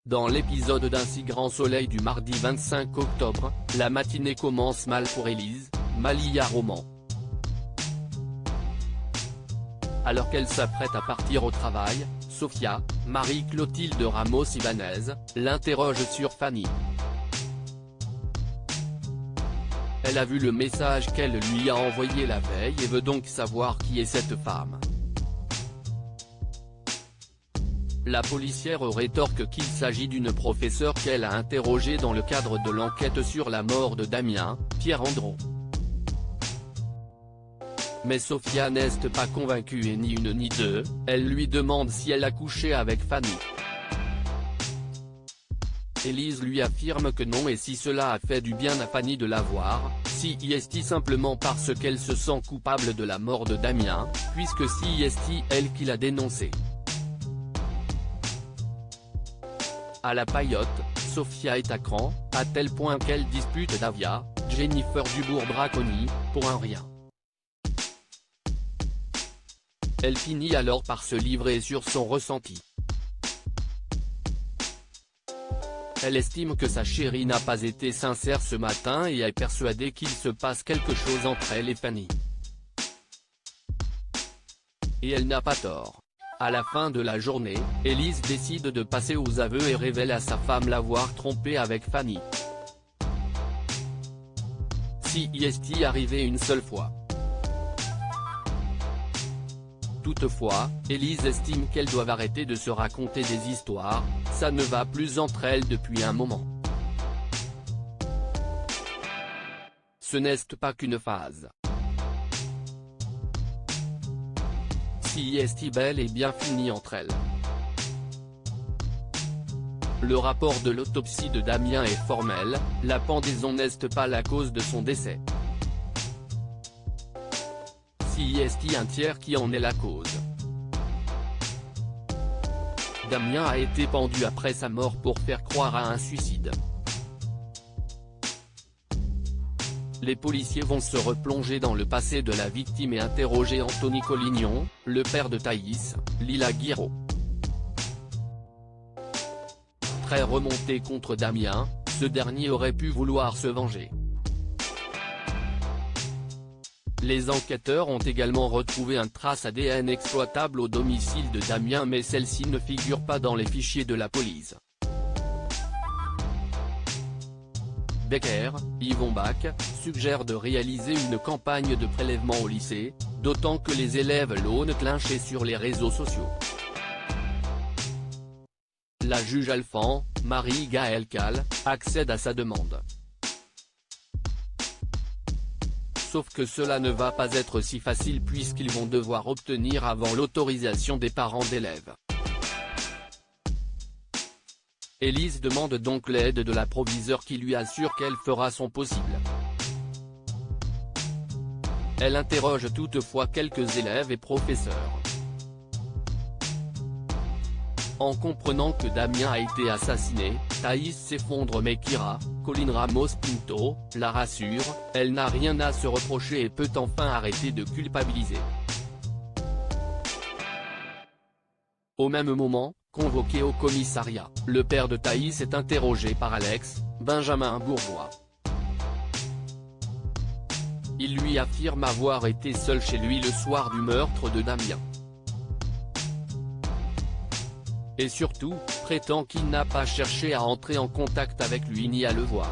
Dans l'épisode d'Un si grand soleil du mardi 25 octobre, la matinée commence mal pour Élise, Malia Roman. Alors qu'elle s'apprête à partir au travail, Sofia, Marie-Clotilde Ramos-Ibanez, l'interroge sur Fanny. Elle a vu le message qu'elle lui a envoyé la veille et veut donc savoir qui est cette femme. La policière rétorque qu'il s'agit d'une professeure qu'elle a interrogée dans le cadre de l'enquête sur la mort de Damien, Pierre Andro. Mais Sofia n'est pas convaincue et ni une ni deux, elle lui demande si elle a couché avec Fanny. Élise lui affirme que non et si cela a fait du bien à Fanny de la voir, si est simplement parce qu'elle se sent coupable de la mort de Damien, puisque si est elle qui l'a dénoncé. À la paillote, Sofia est à cran, à tel point qu'elle dispute Davia, Jennifer Dubourg-Braconi, pour un rien. Elle finit alors par se livrer sur son ressenti. Elle estime que sa chérie n'a pas été sincère ce matin et est persuadée qu'il se passe quelque chose entre elle et Fanny. Et elle n'a pas tort. À la fin de la journée, Élise décide de passer aux aveux et révèle à sa femme l'avoir trompée avec Fanny. Si est arrivé une seule fois. Toutefois, Élise estime qu'elles doivent arrêter de se raconter des histoires, ça ne va plus entre elles depuis un moment. Ce n'est pas qu'une phase. Si est bel et bien fini entre elles. Le rapport de l'autopsie de Damien est formel, la pendaison n'est pas la cause de son décès. Si est un tiers qui en est la cause. Damien a été pendu après sa mort pour faire croire à un suicide. Les policiers vont se replonger dans le passé de la victime et interroger Anthony Collignon, le père de Thaïs, Lila Guiraud. Très remonté contre Damien, ce dernier aurait pu vouloir se venger. Les enquêteurs ont également retrouvé une trace ADN exploitable au domicile de Damien mais celle-ci ne figure pas dans les fichiers de la police. Becker, Yvon Bach, suggère de réaliser une campagne de prélèvement au lycée, d'autant que les élèves l'ont clinché sur les réseaux sociaux. La juge Alphand, Marie-Gaëlle Cal, accède à sa demande. Sauf que cela ne va pas être si facile puisqu'ils vont devoir obtenir avant l'autorisation des parents d'élèves. Élise demande donc l'aide de la proviseure qui lui assure qu'elle fera son possible. Elle interroge toutefois quelques élèves et professeurs. En comprenant que Damien a été assassiné, Thaïs s'effondre mais Kira, Colline Ramos-Pinto, la rassure, elle n'a rien à se reprocher et peut enfin arrêter de culpabiliser. Au même moment, convoqué au commissariat, le père de Thaïs est interrogé par Alex, Benjamin Bourgois. Il lui affirme avoir été seul chez lui le soir du meurtre de Damien. Et surtout, prétend qu'il n'a pas cherché à entrer en contact avec lui ni à le voir.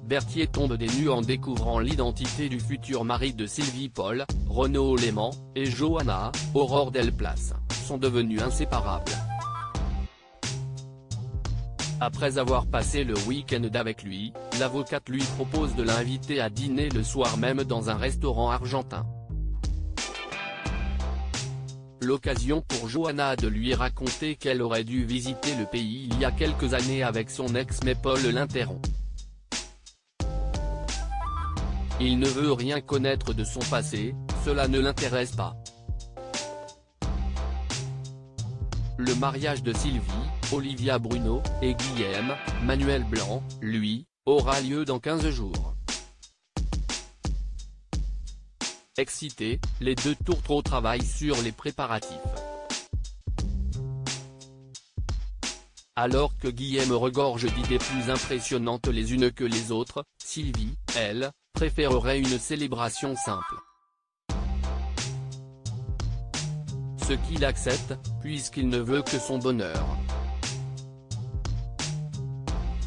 Berthier tombe des nues en découvrant l'identité du futur mari de Sylvie Paul, Renaud Léman, et Johanna, Aurore Delplace, sont devenus inséparables. Après avoir passé le week-end avec lui, l'avocate lui propose de l'inviter à dîner le soir même dans un restaurant argentin. L'occasion pour Johanna de lui raconter qu'elle aurait dû visiter le pays il y a quelques années avec son ex mais Paul l'interrompt. Il ne veut rien connaître de son passé, cela ne l'intéresse pas. Le mariage de Sylvie, Olivia Bruno, et Guillaume, Manuel Blanc, lui, aura lieu dans 15 jours. Excités, les deux tournent au travail sur les préparatifs. Alors que Guillaume regorge d'idées plus impressionnantes les unes que les autres, Sylvie, elle, préférerait une célébration simple. Ce qu'il accepte, puisqu'il ne veut que son bonheur.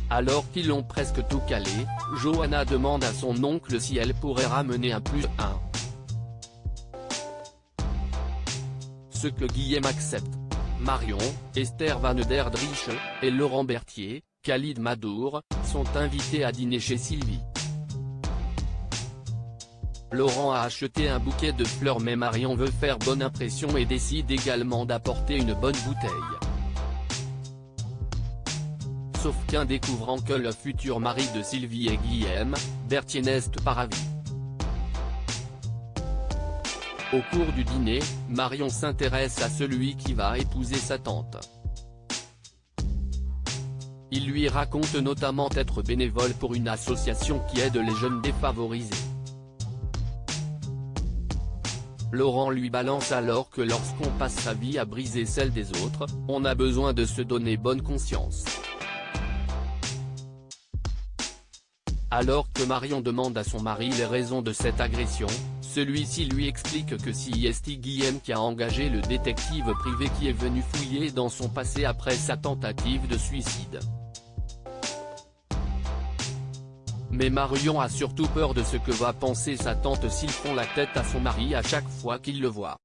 Alors qu'ils ont presque tout calé, Johanna demande à son oncle si elle pourrait ramener un +1. Ce que Guillaume accepte. Marion, Esther Van der Driche, et Laurent Berthier, Khalid Madour, sont invités à dîner chez Sylvie. Laurent a acheté un bouquet de fleurs mais Marion veut faire bonne impression et décide également d'apporter une bonne bouteille. Sauf qu'en découvrant que le futur mari de Sylvie est Guillaume, Berthier n'est pas ravi. Au cours du dîner, Marion s'intéresse à celui qui va épouser sa tante. Il lui raconte notamment être bénévole pour une association qui aide les jeunes défavorisés. Laurent lui balance alors que lorsqu'on passe sa vie à briser celle des autres, on a besoin de se donner bonne conscience. Alors que Marion demande à son mari les raisons de cette agression, celui-ci lui explique que c'est Guillaume qui a engagé le détective privé qui est venu fouiller dans son passé après sa tentative de suicide. Mais Marion a surtout peur de ce que va penser sa tante s'ils font la tête à son mari à chaque fois qu'il le voit.